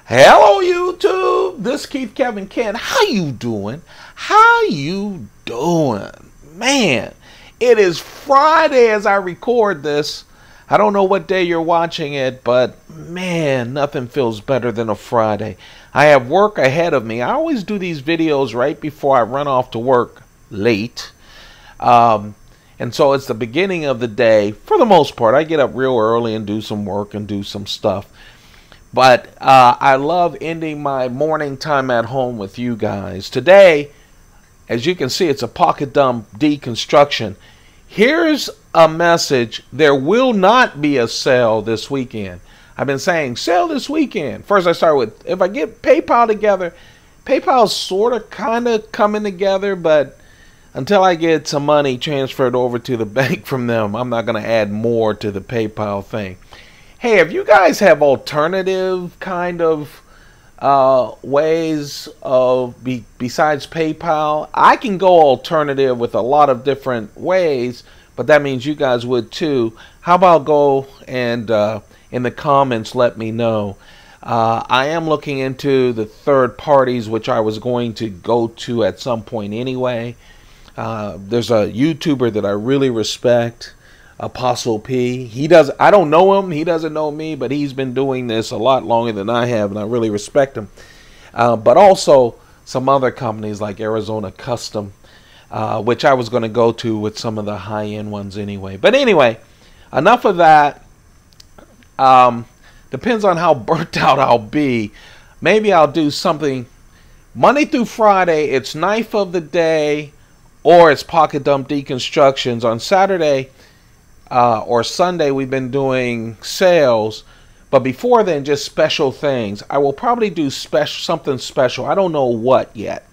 Hello YouTube, this Keith Kevin Ken. How you doing? How you doing? Man, it is Friday as I record this. I don't know what day you're watching it, but man, nothing feels better than a Friday. I have work ahead of me. I always do these videos right before I run off to work late. And so it's the beginning of the day. For the most part, I get up real early and do some work and do some stuff. But I love ending my morning time at home with you guys. Today, as you can see, it's a pocket dump deconstruction. Here's a message. There will not be a sale this weekend. I've been saying, sale this weekend. First, I start with, if I get PayPal together, PayPal's sort of kind of coming together, but until I get some money transferred over to the bank from them, I'm not going to add more to the PayPal thing. Hey, if you guys have alternative kind of ways of besides PayPal, I can go alternative with a lot of different ways, but that means you guys would too. How about go and in the comments let me know. I am looking into the third parties, which I was going to go to at some point anyway. There's a YouTuber that I really respect, Apostle P. I don't know him, he doesn't know me, but he's been doing this a lot longer than I have, and I really respect him. But also some other companies like Arizona Custom, which I was going to go to with some of the high-end ones anyway. But anyway, enough of that. Depends on how burnt out I'll be. Maybe I'll do something Monday through Friday. It's knife of the day, or it's pocket dump deconstructions. On Saturday or Sunday, we've been doing sales, but before then, just special things. I will probably do something special. I don't know what yet.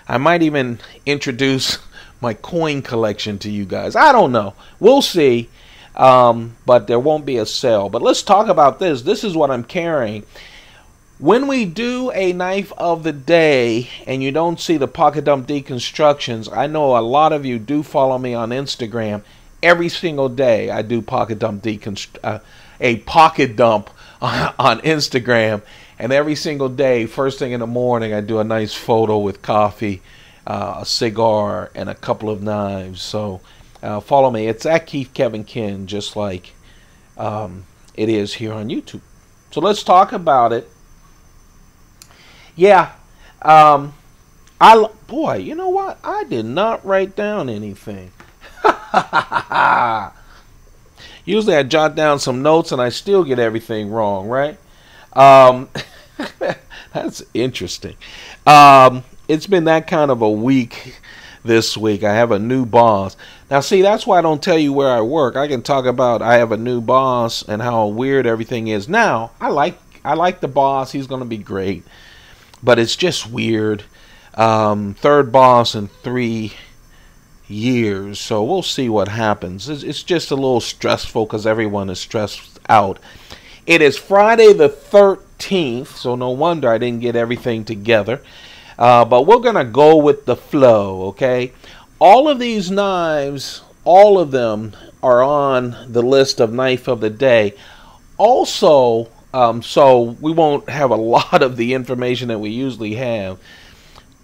I might even introduce my coin collection to you guys. I don't know. We'll see. But there won't be a sale. But let's talk about this. This is what I'm carrying. When we do a knife of the day and you don't see the pocket dump deconstructions, I know a lot of you do follow me on Instagram. Every single day I do pocket dump a pocket dump on Instagram, and every single day, first thing in the morning, I do a nice photo with coffee, a cigar, and a couple of knives. So follow me. It's at Keith Kevin Ken, just like it is here on YouTube. So let's talk about it. Yeah, boy, you know what? I did not write down anything. Usually I jot down some notes and I still get everything wrong, right? That's interesting. It's been that kind of a week this week. I have a new boss. Now, see, that's why I don't tell you where I work. I can talk about I have a new boss and how weird everything is. Now, I like the boss. He's going to be great. But it's just weird. Third boss in 3 years, so we'll see what happens. It's just a little stressful because everyone is stressed out. It is Friday the 13th, so no wonder I didn't get everything together. But we're gonna go with the flow, okay? All of these knives, all of them are on the list of knife of the day. Also, so we won't have a lot of the information that we usually have.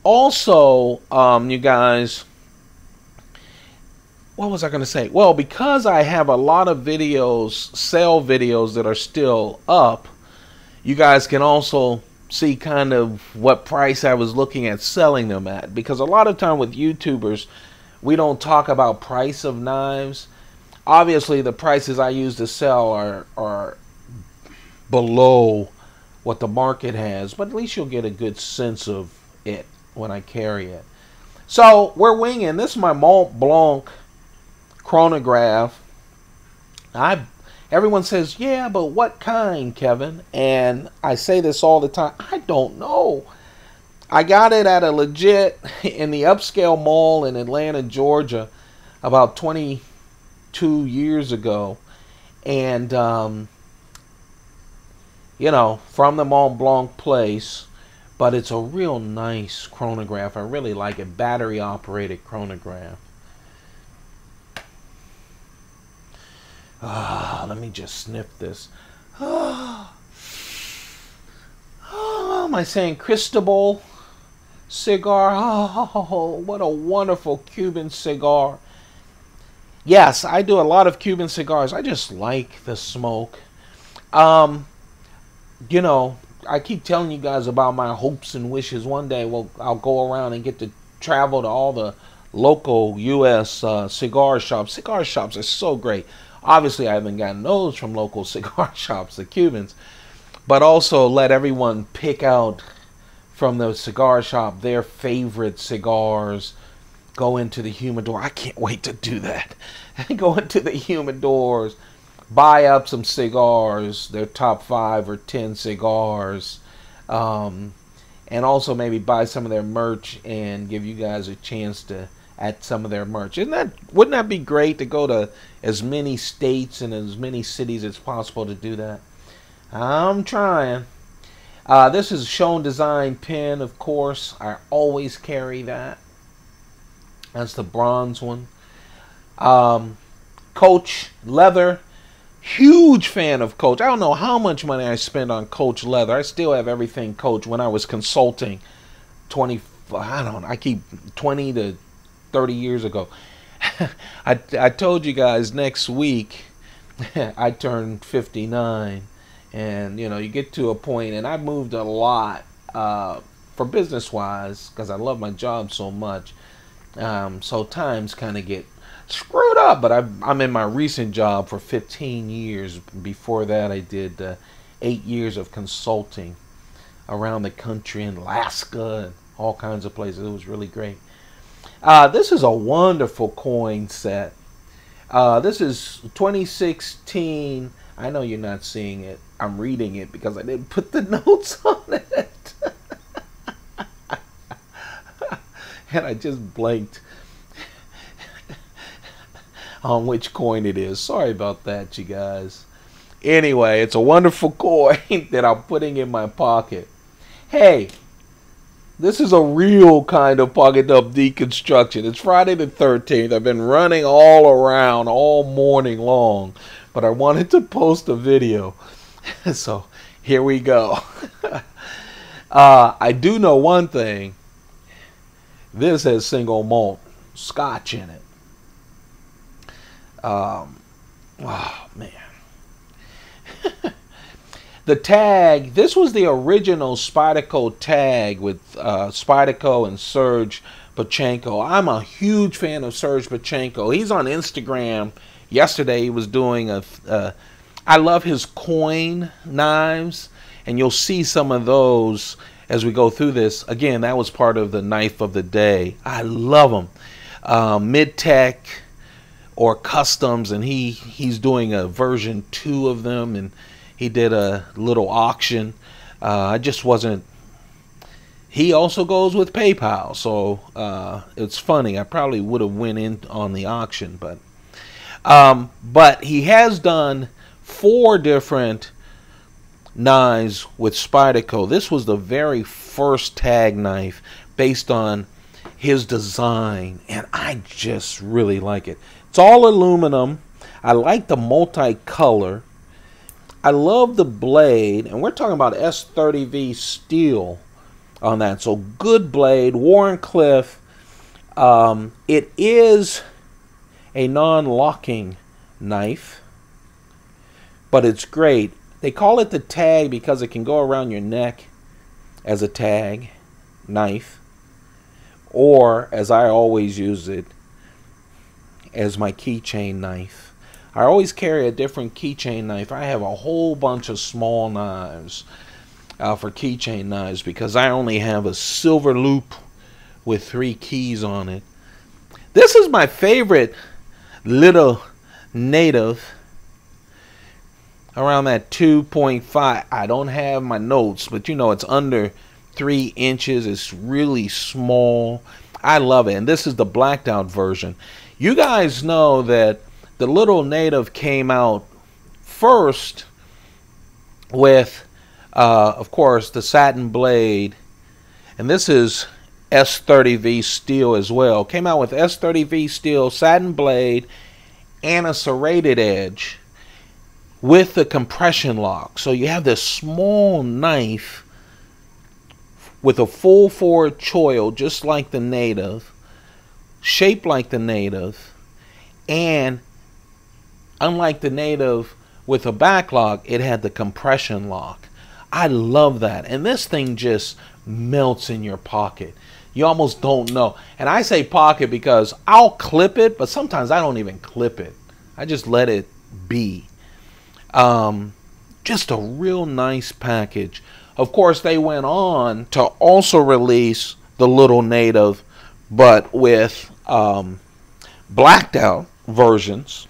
Also, you guys, what was I going to say? Well, because I have a lot of videos, sale videos that are still up, you guys can also see kind of what price I was looking at selling them at. Because a lot of time with YouTubers, we don't talk about price of knives. Obviously, the prices I use to sell are below what the market has, but at least you'll get a good sense of it when I carry it. So we're winging. This is my Mont Blanc chronograph. Everyone says, yeah, but what kind, Kevin? And I say this all the time. I don't know. I got it at a legit in the upscale mall in Atlanta, Georgia, about 22 years ago. And you know, from the Mont Blanc place. But it's a real nice chronograph. I really like it. Battery operated chronograph. Let me just sniff this. am I saying? Cristobal cigar. Oh, what a wonderful Cuban cigar. Yes, I do a lot of Cuban cigars. I just like the smoke. You know, I keep telling you guys about my hopes and wishes. One day, I'll go around and get to travel to all the local U.S. Cigar shops. Cigar shops are so great. Obviously, I haven't gotten those from local cigar shops, the Cubans, but also let everyone pick out from the cigar shop their favorite cigars. Go into the humidor. I can't wait to do that. Go into the humidors, buy up some cigars, their top 5 or 10 cigars, and also maybe buy some of their merch and give you guys a chance to at some of their merch. Wouldn't that be great to go to as many states and as many cities as possible to do that? I'm trying. This is Shown Design pen, of course. I always carry that. That's the bronze one. Coach leather. Huge fan of Coach. I don't know how much money I spend on Coach leather. I still have everything Coach. When I was consulting 20 to 30 years ago. I told you guys next week I turned 59, and you know, you get to a point, and I moved a lot for business wise because I love my job so much. So times kind of get screwed up, but I'm in my recent job for 15 years. Before that, I did 8 years of consulting around the country in Alaska and all kinds of places. It was really great. This is a wonderful coin set. This is 2016. I know you're not seeing it. I'm reading it because I didn't put the notes on it. And I just blanked on which coin it is. Sorry about that, you guys. Anyway, it's a wonderful coin that I'm putting in my pocket. Hey, this is a real kind of pocket up deconstruction. It's Friday the 13th. I've been running all around all morning long, but I wanted to post a video. So here we go. I do know one thing. This has single malt scotch in it. Oh, man. The tag, this was the original Spyderco tag with Spyderco and Serge Pachenko. I'm a huge fan of Serge Pachenko. He's on Instagram. Yesterday he was doing I love his coin knives, and you'll see some of those as we go through this. Again, that was part of the knife of the day. I love them. Mid-tech or customs, and he's doing a version 2 of them, and he did a little auction. I just wasn't. He also goes with PayPal, so it's funny. I probably would have went in on the auction, but he has done 4 different knives with Spyderco. This was the very first tag knife based on his design, and I just really like it. It's all aluminum. I like the multicolor. I love the blade, and we're talking about S30V steel on that. So good blade, Warncliffe. It is a non-locking knife, but it's great. They call it the tag because it can go around your neck as a tag knife, or as I always use it, as my keychain knife. I always carry a different keychain knife. I have a whole bunch of small knives for keychain knives because I only have a silver loop with 3 keys on it. This is my favorite little native, around that 2.5. I don't have my notes, but you know, it's under 3 inches. It's really small. I love it. And this is the blacked out version. You guys know that the little native came out first with, of course, the satin blade. And this is S30V steel as well. Came out with S30V steel, satin blade, and a serrated edge with the compression lock. So you have this small knife with a full forward choil, just like the native, shaped like the native, and unlike the native with a back lock, it had the compression lock. I love that. And this thing just melts in your pocket. You almost don't know. And I say pocket because I'll clip it, but sometimes I don't even clip it. I just let it be. Just a real nice package. Of course, they went on to also release the little native, but with blacked out versions.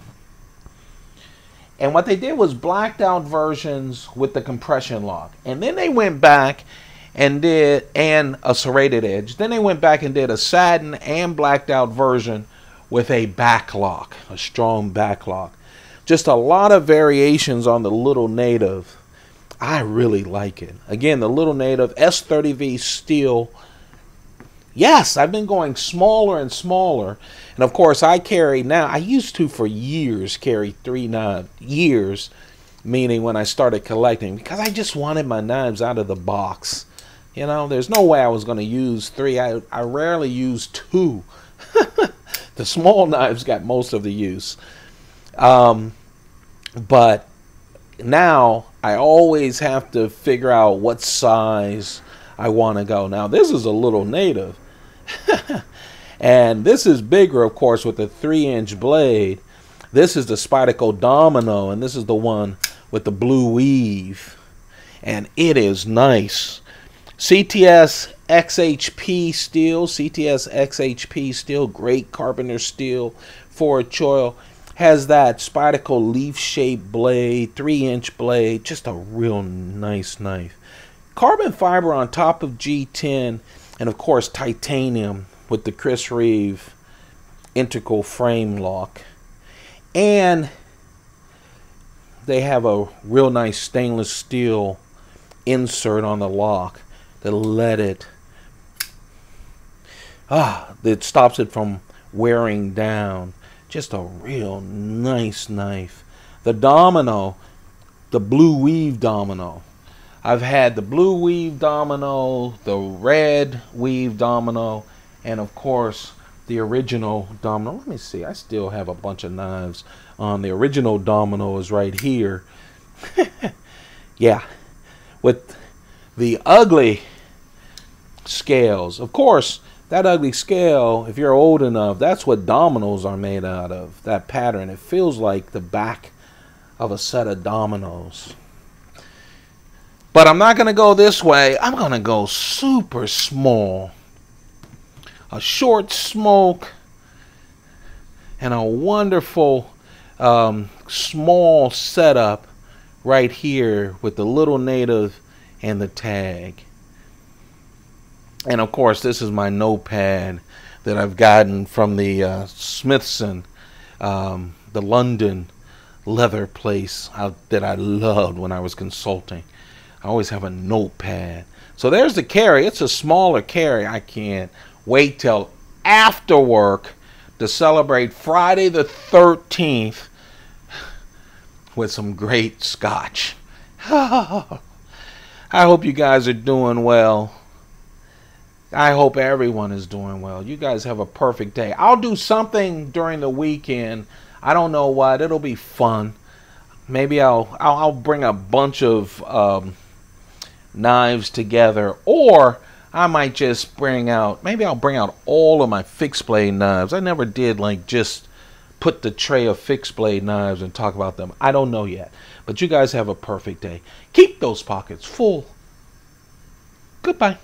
And what they did was blacked out versions with the compression lock. And then they went back and did, and a serrated edge. Then they went back and did a satin and blacked out version with a back lock, a strong back lock. Just a lot of variations on the little native. I really like it. Again, the little native S30V steel. Yes, I've been going smaller and smaller. And of course, I carry now, I used to for years carry 3 knives. Years, meaning when I started collecting, because I just wanted my knives out of the box. You know, there's no way I was going to use 3. I rarely use 2. The small knives got most of the use. But now I always have to figure out what size I want to go. Now, this is a little native. And this is bigger, of course, with a 3-inch blade. This is the Spyderco Domino, and this is the one with the blue weave. And it is nice. CTS XHP steel, CTS XHP steel, great carpenter steel, forward choil. Has that Spyderco leaf-shaped blade, 3-inch blade, just a real nice knife. Carbon fiber on top of G10, and of course titanium with the Chris Reeve integral frame lock. And they have a real nice stainless steel insert on the lock that let it, that stops it from wearing down. Just a real nice knife. The Domino, the blue weave Domino. I've had the blue weave Domino, the red weave Domino, and of course the original Domino. Let me see, I still have a bunch of knives on. The original Domino is right here. Yeah, with the ugly scales. Of course, that ugly scale, if you're old enough, that's what dominoes are made out of, that pattern. It feels like the back of a set of dominoes. But I'm not going to go this way. I'm going to go super small. A short smoke and a wonderful small setup right here with the little native and the tag. And of course, this is my notepad that I've gotten from the Smithson, the London leather place that I loved when I was consulting. I always have a notepad. So there's the carry. It's a smaller carry. I can't wait till after work to celebrate Friday the 13th with some great scotch. I hope you guys are doing well. I hope everyone is doing well. You guys have a perfect day. I'll do something during the weekend. I don't know what. It'll be fun. Maybe I'll bring a bunch of knives together, or I might just bring out, maybe I'll bring out all of my fixed blade knives. I never did like just put the tray of fixed blade knives and talk about them. I don't know yet. But you guys have a perfect day. Keep those pockets full. Goodbye.